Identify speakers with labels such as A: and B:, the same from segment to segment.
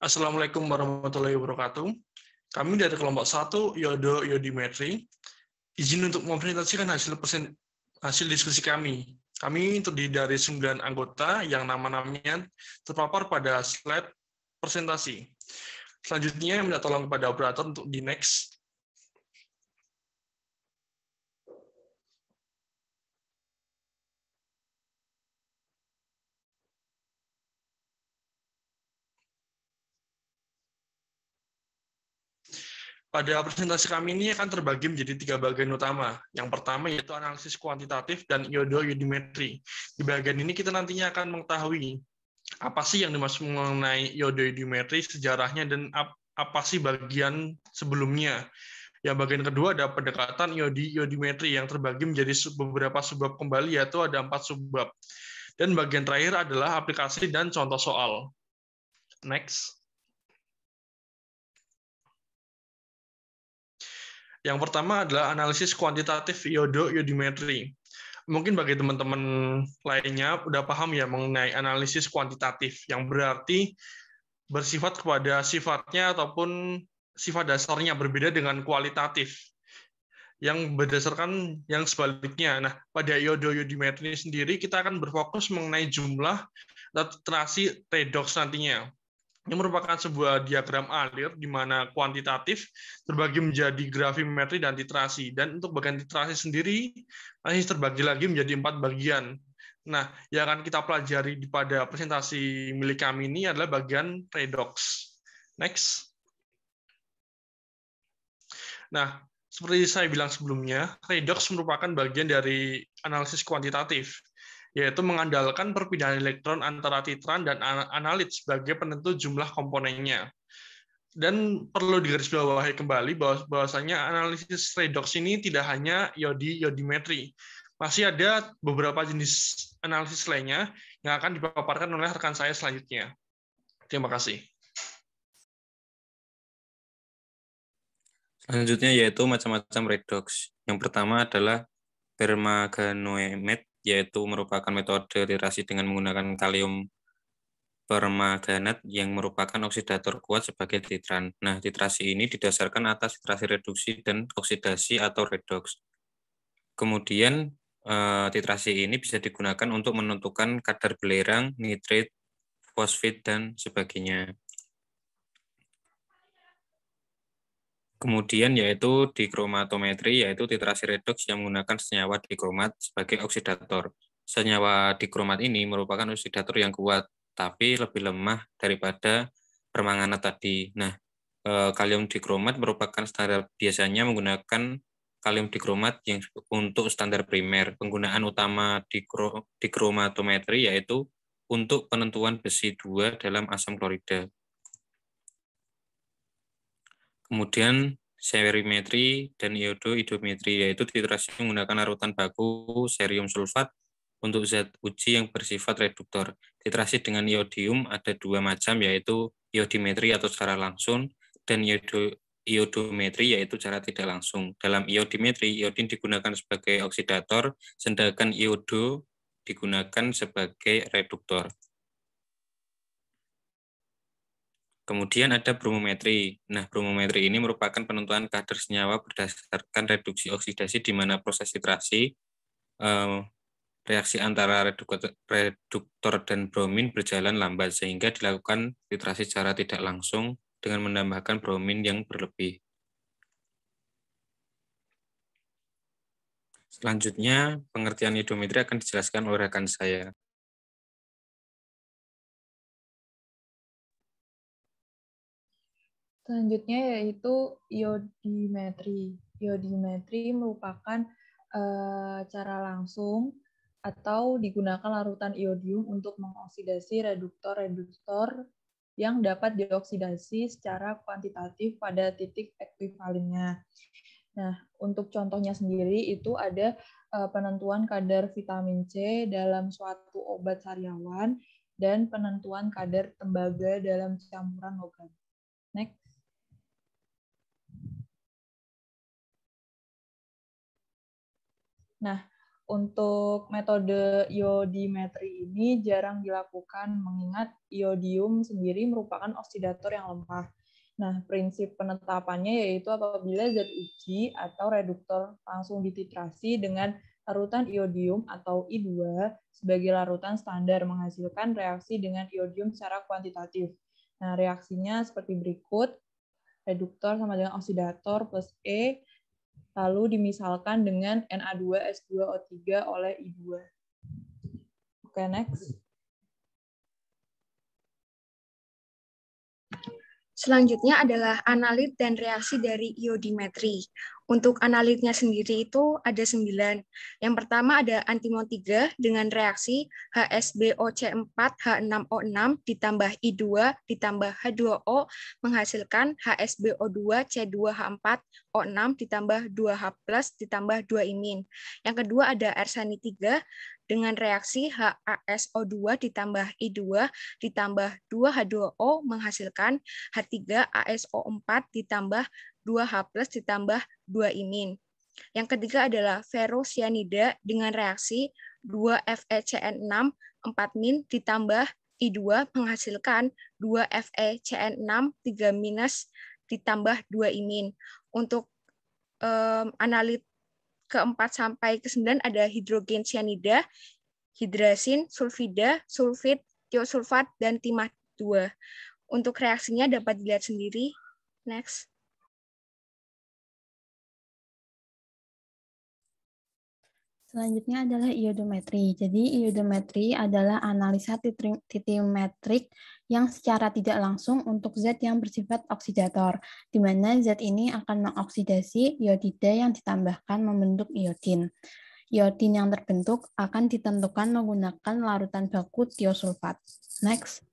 A: Assalamualaikum warahmatullahi wabarakatuh. Kami dari kelompok 1 Yodo Yodimetri izin untuk mempresentasikan hasil diskusi kami. Kami terdiri dari 9 anggota yang nama-namanya terpapar pada slide presentasi. Selanjutnya, minta tolong kepada operator untuk di next. Pada presentasi kami ini akan terbagi menjadi 3 bagian utama. Yang pertama yaitu analisis kuantitatif dan iodo-yodimetri. Di bagian ini kita nantinya akan mengetahui apa sih yang dimaksud mengenai iodo-yodimetri, sejarahnya, dan apa sih bagian sebelumnya. Yang bagian kedua ada pendekatan iodi-yodimetri yang terbagi menjadi beberapa subbab kembali, yaitu ada 4 subbab. Dan bagian terakhir adalah aplikasi dan contoh soal. Next. Yang pertama adalah analisis kuantitatif iodo-yodimetri. Mungkin bagi teman-teman lainnya udah paham ya mengenai analisis kuantitatif, yang berarti bersifat kepada sifatnya ataupun sifat dasarnya berbeda dengan kualitatif, yang berdasarkan yang sebaliknya. Nah, pada iodo-yodimetri sendiri kita akan berfokus mengenai jumlah literasi redox nantinya. Ini merupakan sebuah diagram alir di mana kuantitatif terbagi menjadi gravimetri dan titrasi. Dan untuk bagian titrasi sendiri masih terbagi lagi menjadi 4 bagian. Nah, yang akan kita pelajari pada presentasi milik kami ini adalah bagian redox. Next. Nah, seperti saya bilang sebelumnya, redox merupakan bagian dari analisis kuantitatif, yaitu mengandalkan perpindahan elektron antara titran dan analit sebagai penentu jumlah komponennya. Dan perlu digarisbawahi kembali bahwasanya analisis redox ini tidak hanya iodi-yodimetri. Masih ada beberapa jenis analisis lainnya yang akan dipaparkan oleh rekan saya selanjutnya. Terima kasih.
B: Selanjutnya yaitu macam-macam redox. Yang pertama adalah permanganomet, yaitu merupakan metode titrasi dengan menggunakan kalium permanganat yang merupakan oksidator kuat sebagai titran. Nah, titrasi ini didasarkan atas titrasi reduksi dan oksidasi atau redox. Kemudian titrasi ini bisa digunakan untuk menentukan kadar belerang, nitrit, fosfat, dan sebagainya. Kemudian yaitu dikromatometri, yaitu titrasi redoks yang menggunakan senyawa dikromat sebagai oksidator. Senyawa dikromat ini merupakan oksidator yang kuat, tapi lebih lemah daripada permanganat tadi. Nah, kalium dikromat merupakan standar, biasanya menggunakan kalium dikromat yang untuk standar primer. Penggunaan utama dikromatometri yaitu untuk penentuan besi 2 dalam asam klorida. Kemudian serimetri dan iodo-iodometri, yaitu titrasi menggunakan larutan baku serium sulfat untuk zat uji yang bersifat reduktor. Titrasi dengan iodium ada 2 macam, yaitu iodimetri atau secara langsung dan iodometri yaitu cara tidak langsung. Dalam iodimetri, iodin digunakan sebagai oksidator, sedangkan iodo digunakan sebagai reduktor. Kemudian ada bromometri. Nah, bromometri ini merupakan penentuan kadar senyawa berdasarkan reduksi oksidasi, di mana proses titrasi reaksi antara reduktor dan bromin berjalan lambat, sehingga dilakukan titrasi secara tidak langsung dengan menambahkan bromin yang berlebih. Selanjutnya, pengertian iodometri akan dijelaskan oleh rekan saya.
C: Selanjutnya yaitu iodimetri. Iodimetri merupakan cara langsung atau digunakan larutan iodium untuk mengoksidasi reduktor-reduktor yang dapat dioksidasi secara kuantitatif pada titik ekuivalennya. Nah, untuk contohnya sendiri itu ada penentuan kadar vitamin C dalam suatu obat sariawan dan penentuan kadar tembaga dalam campuran logam. Next. Nah, untuk metode iodimetri ini jarang dilakukan mengingat iodium sendiri merupakan oksidator yang lemah. Nah, prinsip penetapannya yaitu apabila zat uji atau reduktor langsung dititrasi dengan larutan iodium atau I2 sebagai larutan standar menghasilkan reaksi dengan iodium secara kuantitatif. Nah, reaksinya seperti berikut. Reduktor sama dengan oksidator plus E, lalu dimisalkan dengan Na2S2O3 oleh I2. Oke, next.
D: Selanjutnya adalah analit dan reaksi dari iodimetri. Untuk analitnya sendiri itu ada 9. Yang pertama ada antimon 3 dengan reaksi HSBOC4H6O6 ditambah I2 ditambah H2O menghasilkan HSBO2 C2H4O6 ditambah 2H+ ditambah 2 imin. Yang kedua ada arsani 3 dengan reaksi HASO2 ditambah I2 ditambah 2H2O menghasilkan H3ASO4 ditambah 2H+ ditambah 2 imin. Yang ketiga adalah ferrocyanida dengan reaksi 2FeCN6 4- ditambah I2 menghasilkan 2FeCN6 3- ditambah 2 imin. Untuk analit ke-4 sampai ke-9 ada hidrogen cyanida, hidrasin, sulfida, sulfit, tiosulfat, dan timah 2. Untuk reaksinya dapat dilihat sendiri. Next.
E: Selanjutnya adalah iodometri. Jadi iodometri adalah analisa titimetrik yang secara tidak langsung untuk zat yang bersifat oksidator, di mana zat ini akan mengoksidasi iodida yang ditambahkan membentuk iodin. Iodin yang terbentuk akan ditentukan menggunakan larutan baku tiosulfat. Next.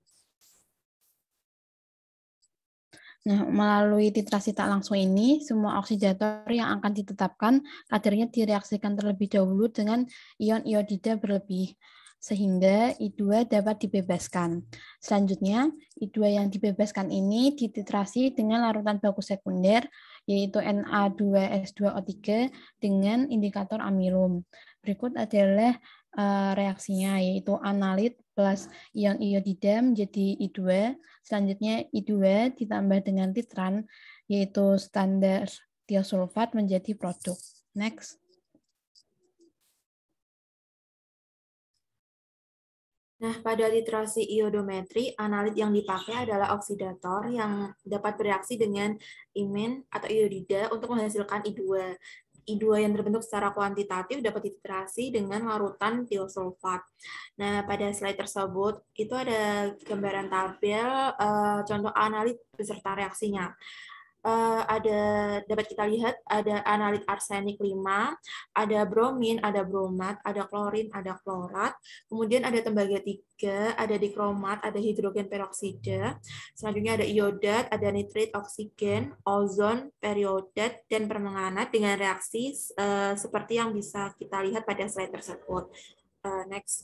E: Nah, melalui titrasi tak langsung ini, semua oksidator yang akan ditetapkan kadarnya direaksikan terlebih dahulu dengan ion iodida berlebih, sehingga I2 dapat dibebaskan. Selanjutnya, I2 yang dibebaskan ini dititrasi dengan larutan baku sekunder, yaitu Na2S2O3 dengan indikator amilum. Berikut adalah reaksinya, yaitu analit plus ion iodida menjadi I2, selanjutnya I2 ditambah dengan titran, yaitu standar tiosulfat menjadi produk. Next.
F: Nah, pada titrasi iodometri, analit yang dipakai adalah oksidator yang dapat bereaksi dengan imin atau iodida untuk menghasilkan I2. I2 yang terbentuk secara kuantitatif dapat dititrasi dengan larutan tiosulfat. Nah, pada slide tersebut itu ada gambaran tabel contoh analit beserta reaksinya. Dapat kita lihat ada analit arsenik 5, ada bromin, ada bromat, ada klorin, ada klorat, kemudian ada tembaga 3, ada dikromat, ada hidrogen peroksida, selanjutnya ada iodat, ada nitrit oksigen, ozon, periodat, dan permanganat dengan reaksi seperti yang bisa kita lihat pada slide tersebut. Next.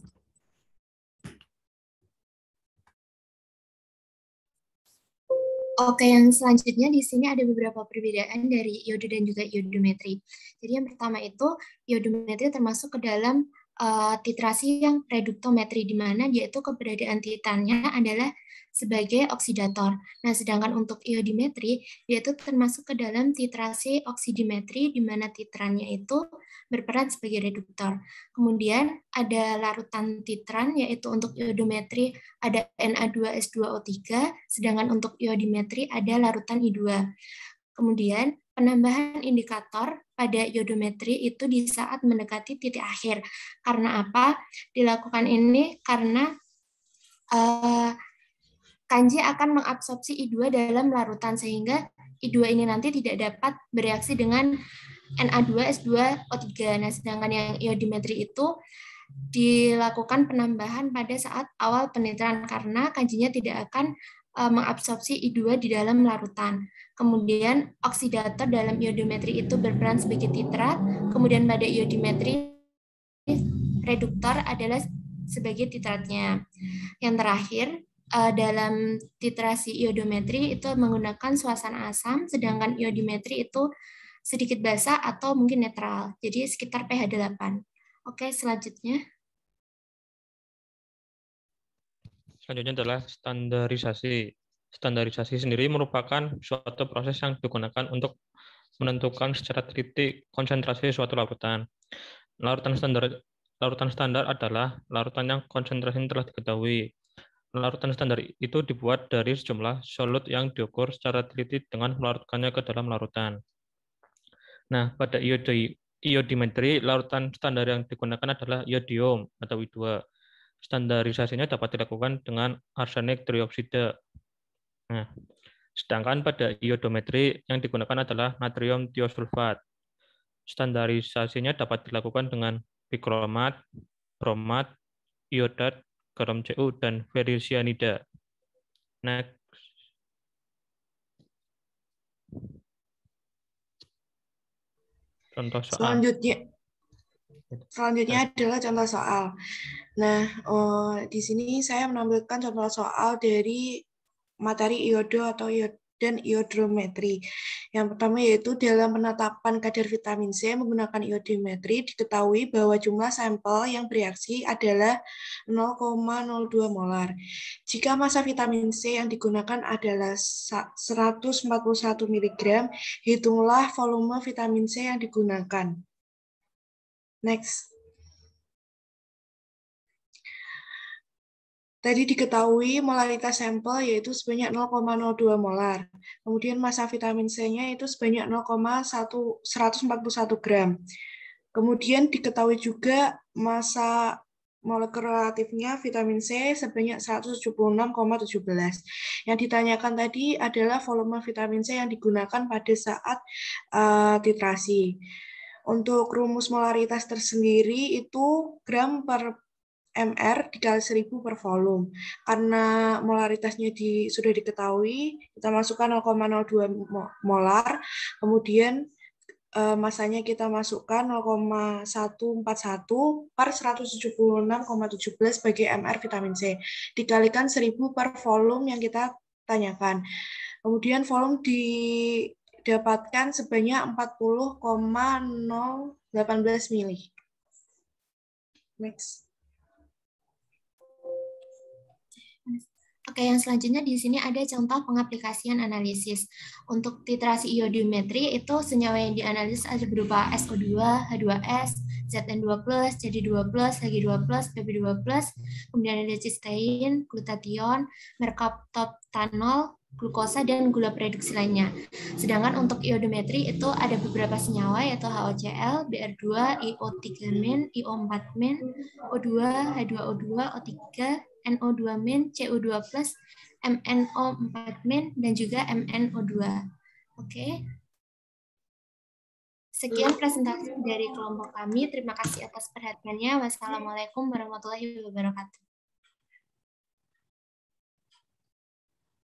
G: Oke, yang selanjutnya di sini ada beberapa perbedaan dari iodo dan juga iodometri. Jadi yang pertama itu iodometri termasuk ke dalam titrasi yang reduktometri, di mana dia itu keberadaan titrannya adalah sebagai oksidator. Nah, sedangkan untuk iodimetri, dia itu termasuk ke dalam titrasi oksidimetri, di mana titrannya itu berperan sebagai reduktor. Kemudian ada larutan titran, yaitu untuk iodometri ada Na2S2O3, sedangkan untuk iodimetri ada larutan I2. Kemudian penambahan indikator pada iodometri itu di saat mendekati titik akhir. Karena apa? Dilakukan ini karena kanji akan mengabsorpsi I2 dalam larutan, sehingga I2 ini nanti tidak dapat bereaksi dengan Na2S2O3. Nah, sedangkan yang iodimetri itu dilakukan penambahan pada saat awal penitran karena kanjinya tidak akan mengabsorpsi I2 di dalam larutan. Kemudian oksidator dalam iodometri itu berperan sebagai titrat, kemudian pada iodimetri reduktor adalah sebagai titratnya. Yang terakhir, dalam titrasi iodometri itu menggunakan suasana asam, sedangkan iodimetri itu sedikit basa atau mungkin netral, jadi sekitar pH 8. Oke, selanjutnya.
H: Selanjutnya adalah standarisasi. Standarisasi sendiri merupakan suatu proses yang digunakan untuk menentukan secara teliti konsentrasi suatu larutan. Larutan standar adalah larutan yang konsentrasinya telah diketahui. Larutan standar itu dibuat dari sejumlah solut yang diukur secara teliti dengan melarutkannya ke dalam larutan. Nah, pada iodimetri, larutan standar yang digunakan adalah iodium atau I2. Standarisasinya dapat dilakukan dengan arsenik trioksida. Nah, sedangkan pada iodometri yang digunakan adalah natrium tiosulfat. Standarisasinya dapat dilakukan dengan bikromat, bromat, iodat, garam Cu, dan ferricyanida. Next. Contoh soal.
F: Selanjutnya adalah contoh soal. Nah, di sini saya menampilkan contoh soal dari materi iodo atau dan iodrometri. Yang pertama yaitu dalam penetapan kadar vitamin C menggunakan iodimetri diketahui bahwa jumlah sampel yang bereaksi adalah 0,02 molar. Jika massa vitamin C yang digunakan adalah 141 mg, hitunglah volume vitamin C yang digunakan. Next. Tadi diketahui molaritas sampel yaitu sebanyak 0,02 molar. Kemudian massa vitamin C-nya itu sebanyak 141 gram. Kemudian diketahui juga massa molekuler relatifnya vitamin C sebanyak 176,17. Yang ditanyakan tadi adalah volume vitamin C yang digunakan pada saat titrasi. Untuk rumus molaritas tersendiri itu gram per mR dikali 1000 per volume. Karena molaritasnya sudah diketahui, kita masukkan 0,02 molar, kemudian masanya kita masukkan 0,141 per 176,17 sebagai mR vitamin C. Dikalikan 1000 per volume yang kita tanyakan. Kemudian volume didapatkan sebanyak 40,018 mili. Next.
G: Oke, yang selanjutnya di sini ada contoh pengaplikasian analisis. Untuk titrasi iodimetri itu senyawa yang dianalisis ada berupa SO2, H2S, Zn2+, Cd2+, Hg2+, Pp2+, kemudian ada cystein, glutathione, mercaptoptanol, glukosa, dan gula reduksi lainnya. Sedangkan untuk iodometri itu ada beberapa senyawa yaitu HOCl, Br2, IO3-, IO4-, O2, H2O2, O3, NO2-, CO2+, MNO4-, dan juga MNO2. Oke. Sekian presentasi dari kelompok kami. Terima kasih atas perhatiannya. Wassalamualaikum warahmatullahi wabarakatuh.